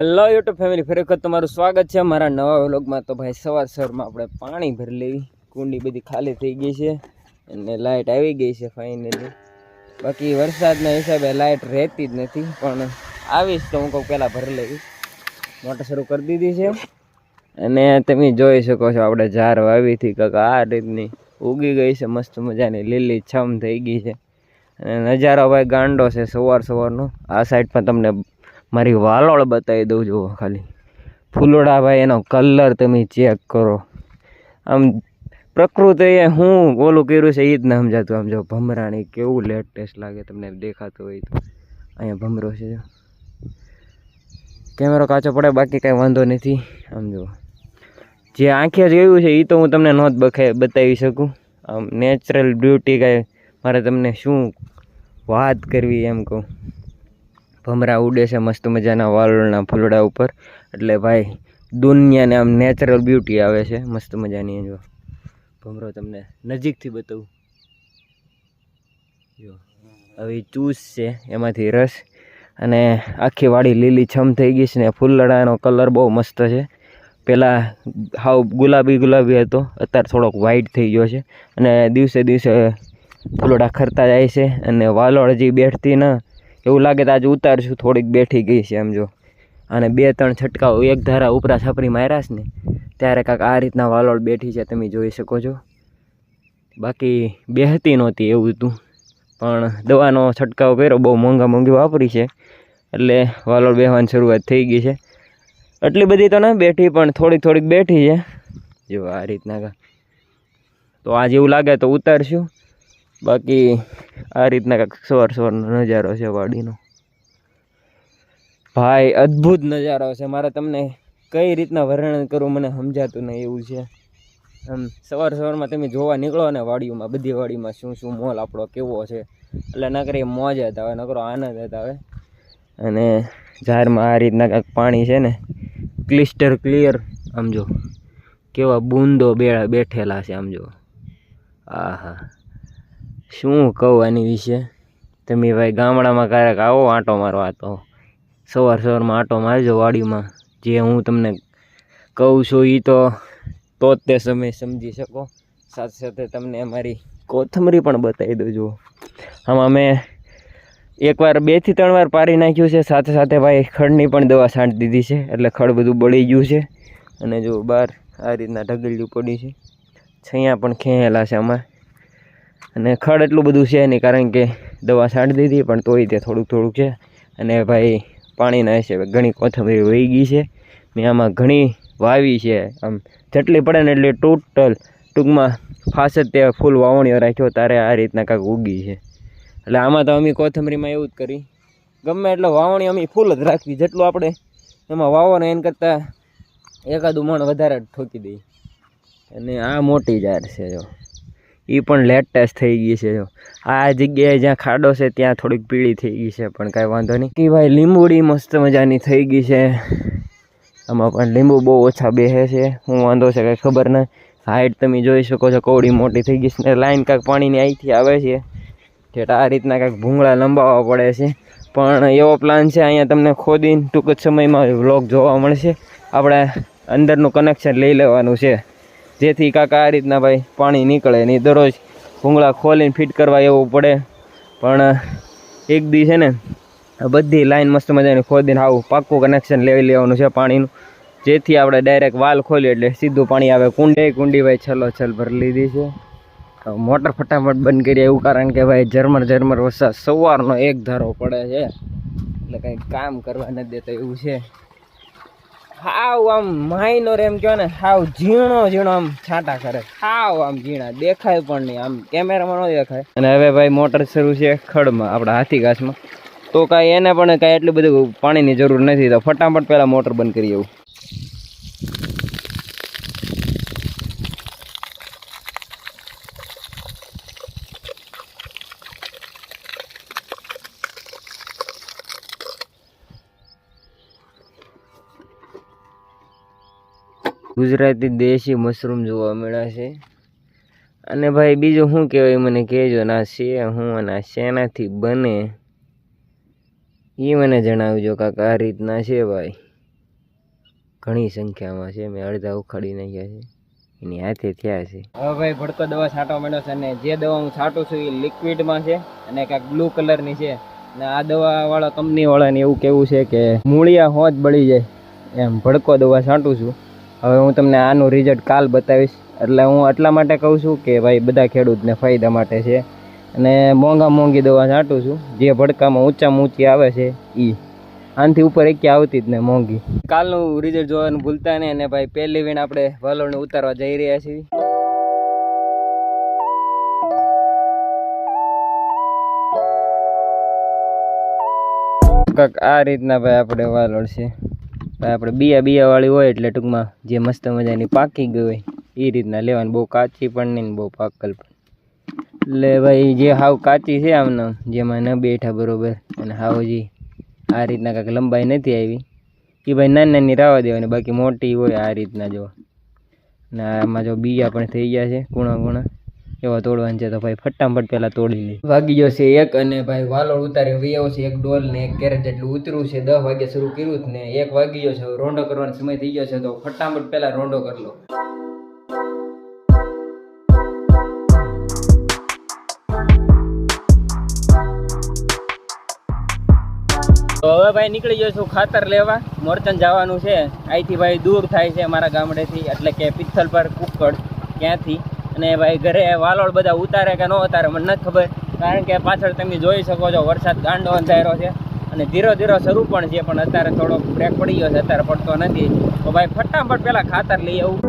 Hello YouTube family, ફરી વખત તમારું સ્વાગત છે મારા નવા વ્લોગમાં। તો ભાઈ સવારમાં આપણે પાણી ભરી લેવી, કુંડી બધી ખાલી થઈ ગઈ છે અને લાઇટ આવી ગઈ છે ફાઇનલી। બાકી વરસાદના હિસાબે લાઇટ રહેતી જ નથી, પણ આવીશ તો હું કહું પહેલાં ભરી લેવી। મોટર શરૂ કરી દીધી છે અને તમે જોઈ શકો છો આપણે ઝાર વાવીથી કંઈક આ રીતની ઉગી ગઈ છે, મસ્ત મજાની લીલી છમ થઈ ગઈ છે અને નજારો ભાઈ ગાંડો છે સવારનો। આ સાઈડ પર તમને મારી વાલોળ બતાવી દઉં, જુઓ ખાલી ફૂલોડા ભાઈ, એનો કલર તમે ચેક કરો। આમ પ્રકૃતિએ હું ઓલું કર્યું છે એ જ ના સમજાતું। આમ જો ભમરાણી કેવું લેટેસ્ટ લાગે, તમને દેખાતું હોય તો અહીંયા ભમરો છે, જો કેમેરો કાચો પડે બાકી કાંઈ વાંધો નથી। આમ જો જે આંખે જોયું છે એ તો હું તમને નહોત બતાવી શકું। આમ નેચરલ બ્યુટી કાંઈ મારે તમને શું વાત કરવી એમ કહું। ભમરા ઉડે છે મસ્ત મજાના વાલોળના ફૂલડા ઉપર, એટલે ભાઈ દુનિયાને આમ નેચરલ બ્યુટી આવે છે મસ્ત મજાની। જો ભમરો તમને નજીકથી બતાવું, જો હવે ચૂસ છે એમાંથી રસ, અને આખી વાડી લીલી છમ થઈ ગઈ છે ને ફૂલડાનો કલર બહુ મસ્ત છે। પહેલાં હાવ ગુલાબી હતો, અત્યારે થોડોક વ્હાઈટ થઈ ગયો છે અને દિવસે દિવસે ફૂલડા ખરતા જાય છે અને વાલોળ હજી બેઠતી ન એવું લાગે તો આજે ઉતારશું, થોડીક બેઠી ગઈ છે। આમ જો અને 2-3 છટકાઓ એક ધારા ઉપરા છાપરી માર્યા છે ને ત્યારે કાંક આ રીતના વાલોળ બેઠી છે, તમે જોઈ શકો છો। બાકી બેહતી નહોતી એવું હતું, પણ દવાનો છંટકાવ કર્યો, બહુ મોંઘી વાપરી છે એટલે વાલોળ બેહવાની શરૂઆત થઈ ગઈ છે। એટલી બધી તો ન બેઠી, પણ થોડીક બેઠી છે, જો આ રીતના। તો આજે એવું લાગે તો ઉતારશું, બાકી આ રીતના કાંઈક સવારનો નજારો છે વાડીનો। ભાઈ અદ્ભુત નજારો છે, મારે તમને કઈ રીતના વર્ણન કરું મને સમજાતું નહીં એવું છે। આમ સવારમાં તમે જોવા નીકળો ને વાડીઓમાં, બધી વાડીમાં શું મોલ આપણો કેવો છે, એટલે નકરી મોજ જ આવે, નકરો આનંદ જ આવે। અને ઝારમાં આ રીતના કાંઈક પાણી છે ને ક્લિસ્ટર ક્લિયર, આમ જો કેવા બૂંદો બેઠેલા છે, આમ જો આહા શું કહું આની વિશે। તમે ભાઈ ગામડામાં ક્યારેક આવો આંટો મારવા તો સવારમાં આંટો મારજો વાડીમાં, જે હું તમને કહું છું એ તો જ તે સમય સમજી શકો। સાથે તમને અમારી કોથમરી પણ બતાવી દઉં, જુઓ આમાં મેં એકવાર 2 થી 3 વાર પારી નાખ્યું છે, સાથે ભાઈ ખડની પણ દવા છાંટી દીધી છે, એટલે ખડ બધું બળી ગયું છે। અને જો બહાર આ રીતના ઢગલિયું પડી છે, છૈયા પણ ખેંચેલા છે આમાં, અને ખડ એટલું બધું છે નહીં કારણ કે દવા છાંટી દીધી, પણ તોય તે થોડુંક છે। અને ભાઈ પાણીના હિસાબે ઘણી કોથમરી વહી ગઈ છે, મેં આમાં ઘણી વાવી છે, આમ જેટલી પડે ને એટલી ટૂંકમાં ફાસ જ તે ફૂલ વાવણીઓ રાખ્યો તારે આ રીતના કાંઈક ઉગી છે। એટલે આમાં તો અમે કોથમરીમાં એવું જ કરી, ગમે એટલે વાવણી અમે ફૂલ જ રાખવી, જેટલું આપણે એમાં વાવવાનું એને કરતાં એકાદું મણ વધારે ઠોકી દઈએ। અને આ મોટી ઝાર છે, જો એ પણ લેટેસ્ટ થઈ ગઈ છે। જો આ જગ્યાએ જ્યાં ખાડો છે ત્યાં થોડીક પીળી થઈ ગઈ છે, પણ કાંઈ વાંધો નહીં। કે ભાઈ લીંબુડી મસ્ત મજાની થઈ ગઈ છે, આમાં પણ લીંબુ બહુ ઓછા બેસે છે, શું વાંધો છે કાંઈ ખબર નહીં। હાઈટ તમે જોઈ શકો છો, કવડી મોટી થઈ ગઈ છે ને લાઈન કાંઈક પાણીની અહીંથી આવે છે, જેટ આ રીતના કાંઈક ભૂંગળા લંબાવવા પડે છે, પણ એવો પ્લાન છે અહીંયા તમને ખોદીને ટૂંક જ સમયમાં વ્લોગ જોવા મળશે। આપણે અંદરનું કનેક્શન લઈ લેવાનું છે, જેથી કાંઈક આ રીતના ભાઈ પાણી નીકળે નહીં, દરરોજ ભૂંગળા ખોલીને ફિટ કરવા એવું પડે। પણ એક દી છે ને બધી લાઈન મસ્ત મજાની ખોદીને આવું પાક્કું કનેક્શન લઈ લેવાનું છે પાણીનું, જેથી આપણે ડાયરેક્ટ વાલ ખોલીએ એટલે સીધું પાણી આવે। કુંડી ભાઈ છલ ભરી લીધી છે, મોટર ફટાફટ બંધ કરીએ એવું કારણ કે ભાઈ ઝરમર વરસાદ સવારનો એક ધારો પડે છે, એટલે કંઈ કામ કરવા નથી દેતો એવું છે। હાવ આમ માઇનોર એમ કહો ને, હાવ ઝીણો આમ છાંટા કરે, હાવ આમ ઝીણા દેખાય પણ નહીં, આમ કેમેરામાં ન દેખાય। અને હવે ભાઈ મોટર શરૂ છે ખડમાં, આપણા હાથી ઘાસમાં, તો કાંઈ એને પણ કાંઈ એટલું બધું પાણીની જરૂર નથી, તો ફટાફટ પહેલાં મોટર બંધ કરી આવું। ગુજરાતી દેશી મશરૂમ જોવા મળ્યા છે, અને ભાઈ બીજું શું કહેવાય મને કહેજો, ના છે હું અને આ શેનાથી બને એ મને જણાવજો કાંક આ રીતના છે ભાઈ। ઘણી સંખ્યામાં છે, મેં અડધા ઉખાડી નાખ્યા છે, એની હાથે થયા છે. હવે ભાઈ ભડકો દવા છાંટવા માંડ્યો છે, અને જે દવા હું છાંટું છું એ લિક્વિડમાં છે અને કાંઈક બ્લુ કલરની છે. અને આ દવાવાળા કંપનીવાળાને એવું કહેવું છે કે મૂળિયા હોજ બળી જાય એમ ભડકો દવા છાંટું છું. હવે હું તમને આનું રિઝલ્ટ કાલ બતાવીશ. એટલે હું એટલા માટે કહું છું કે ભાઈ બધા ખેડૂતને ફાયદા માટે છે, અને મોંઘી દવા છાંટું છું. જે ભડકામાં ઊંચામાં ઊંચી આવે છે એ આનાથી ઉપર એક આવતી જ ને મોંઘી. કાલનું રિઝલ્ટ જોવાનું ભૂલતા નહીં. અને ભાઈ પહેલી વીણ આપણે વાલોળને ઉતારવા જઈ રહ્યા છીએ. કાંક આ રીતના ભાઈ આપણે વાલોળ છે. ભાઈ આપણે બિયા વાળી હોય એટલે ટૂંકમાં જે મસ્ત મજાની પાકી ગઈ હોય એ રીતના લેવાની. બહુ કાચી પણ નહીં, બહુ પાકલ પણ. એટલે ભાઈ જે હાવ કાચી છે આમને જેમાં ન બેઠા બરોબર, અને હાવ જે આ રીતના કાંઈક લંબાઈ નથી આવી એ ભાઈ નાની રાવા દેવાની. બાકી મોટી હોય આ રીતના જો. ને આમાં જો બીયા પણ થઈ ગયા છે કૂણા એવા તોડવાનું છે, તો ભાઈ ફટાફટ પહેલાં તોડી લે. વાગી ગયો છે 1 અને ભાઈ વાલોળ ઉતારી આવ્યો છે 1 ડોલ ને 1 કેરેટ જેટલું ઉતર્યું છે. 10 વાગે શરૂ કર્યું ને 1 વાગી ગયો છે. રોંડો કરવાનો સમય થઈ ગયો છે, તો ફટાફટ પહેલાં રોંડો કરી લો. તો હવે ભાઈ નીકળી ગયો છું ખાતર લેવા. મોરચંદ જવાનું છે, અહીંથી ભાઈ દૂર થાય છે મારા ગામડેથી, એટલે કે પિથલ પર કુકડ ક્યાંથી. અને ભાઈ ઘરે વાલોળ બધા ઉતારે કે ન ઉતારે મને નથી ખબર, કારણ કે પાછળ તમે જોઈ શકો છો વરસાદ ગાંડો અંધારો છે અને ધીરો શરૂ પણ છે, પણ અત્યારે થોડો બ્રેક પડી ગયો છે, અત્યારે પડતો નથી. તો ભાઈ ફટાફટ પહેલાં ખાતર લઈ આવું.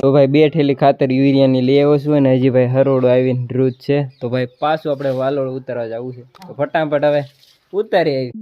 તો ભાઈ 2 થેલી ખાતર યુરિયાની લઈ આવ્યો છું, અને હજી ભાઈ હરોડો આવીને રૂજ છે. તો ભાઈ પાછું આપણે વાલોળ ઉતારવા જવું છે, તો ફટાફટ હવે ઉતારી આવી.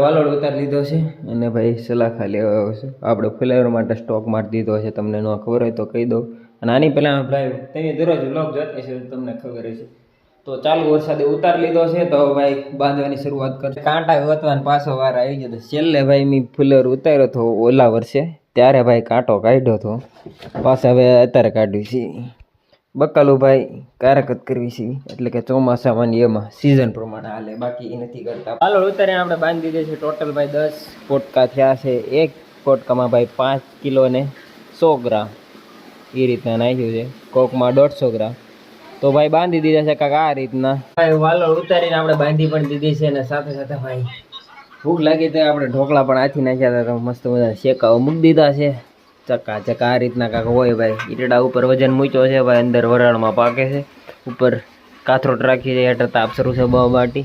વાલોળ ઉતારી લીધો છે, અને ભાઈ સલાખા લેવા આવ્યો છે. આપણે ફ્લેવર માટે સ્ટોક મારી દીધો છે, તમને ન ખબર હોય તો કહી દઉં. અને આની પહેલાં ભાઈ તમે દરરોજ વ્લોગ જોતા છે તમને ખબર છે. તો ચાલુ વરસાદે ઉતારી લીધો છે, તો ભાઈ બાંધવાની શરૂઆત કરશે. કાંટા ગોતવાનો પાછો વાર આવી ગયો. છેલ્લે ભાઈ મેં ફ્લેવર ઉતાર્યો હતો ઓલા વર્ષે, ત્યારે ભાઈ કાંટો કાઢ્યો હતો. પાછા હવે અત્યારે કાઢ્યું છે. બકાલું ભાઈ કારક જ કરવી છે, એટલે કે ચોમાસામાં એમાં સિઝન પ્રમાણે હાલે, બાકી એ નથી કરતા. વાલોળ ઉતારીને આપણે બાંધી દીધે છે. ટોટલ ભાઈ 10 પોટકા થયા છે. એક પોટકામાં ભાઈ 5 કિલો ને 100 ગ્રામ એ રીતના નાખ્યું છે. કોકમાં 150 ગ્રામ. તો ભાઈ બાંધી દીધા છે કાંક આ રીતના. ભાઈ વાલોળ ઉતારીને આપણે બાંધી પણ દીધી છે, અને સાથે સાથે ભાઈ ભૂખ લાગી તો આપણે ઢોકળા પણ હાથી નાખ્યા હતા, તો મસ્ત મજા શેકાવા મૂકી દીધા છે. ચકા આ રીતના કાંક હોય ભાઈ. ઈટડા ઉપર વજન મૂક્યો છે ભાઈ, અંદર વરાળમાં પાકે છે. ઉપર કાથરોટ રાખી છે, હેઠળ તાપ શરૂ છે બાટી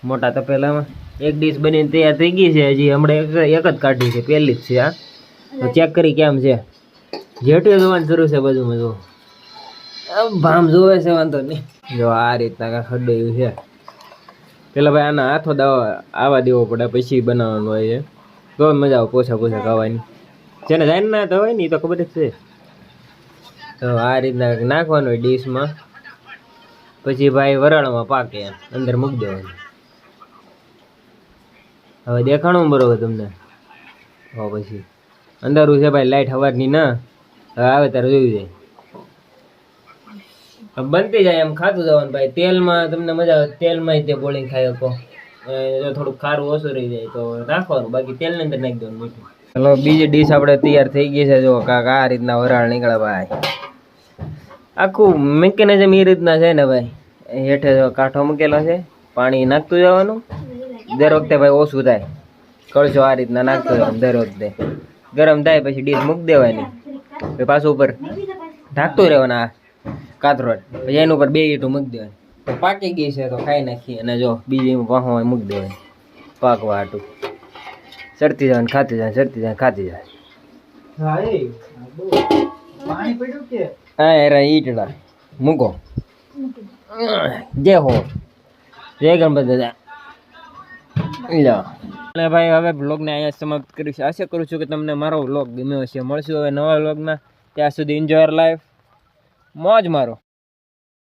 મોટા તપેલામાં. એક ડીશ બનીને તૈયાર થઈ ગઈ છે. હજી હમણાં એક જ કાઢી છે, પહેલી જ છે આ. તો ચેક કરી કેમ છે. જેટલું જોવાનું શરૂ છે બાજુમાં જો ભામ જોવે છે, વાંધો નહીં. જો આ રીતના કાંક હડ્યું છે. પેલા ભાઈ આના હાથો આવા દેવો પડે, પછી બનાવવાનું હોય છે, તો મજા આવે પોછા ખાવાની. જેને જાણ ના તો હોય ને એ તો ખબર જ છે. તો આ રીતના નાખવાનું હોય ડીશમાં, પછી ભાઈ વરાળમાં પાકે અંદર મૂકી દેવાનું. હવે દેખાણું બરોબર તમને. પછી અંધારું છે ભાઈ, લાઈટ સવારની ના હવે આવે ત્યારે જોયું જાય. બનતી જાય એમ ખાતું જવાનું ભાઈ. તેલમાં તમને મજા આવે, તેલમાં તે બોળીને ખાઈ શકો. જો થોડુંક ખારું ઓછું રહી જાય તો નાખવાનું, બાકી તેલની અંદર નાખી દેવાનું મીઠું. ચલો બીજી ડીશ આપણે તૈયાર થઈ ગઈ છે. જો કાંક આ રીતના વરાળ નીકળે ભાઈ. આખું મિકેનિઝમ એ રીતના છે ને ભાઈ. હેઠે જો કાંઠો મૂકેલો છે, પાણી નાખતું જવાનું. દર વખતે ભાઈ ઓછું થાય, કળશો આ રીતના નાખતો જવાનું દર વખતે. ગરમ થાય પછી ડીશ મૂકી દેવાની, પછી પાછું ઉપર ઢાંકતું રહેવાનું આ કાથરોટ. પછી એની ઉપર 2 ઈંટું મૂકી દેવાની. તો પાકી ગઈ છે તો ખાઈ નાખી. અને જો બીજી વાહો મૂકી દેવાની પાકવા હાટું. ચડતી જાય ખાતી જાય, ચડતી જાય ખાતી જાય. હા એરા ઈટડા મૂકો. જય હો, જય ગણપતિ દાદા. એટલે ભાઈ હવે બ્લોગને અહીંયા સમાપ્ત કરીશ. આશા કરું છું કે તમને મારો વ્લોગ ગમ્યો હશે. મળશું હવે નવા વ્લોગમાં. ત્યાં સુધી એન્જોય લાઈફ, મોજ મારો.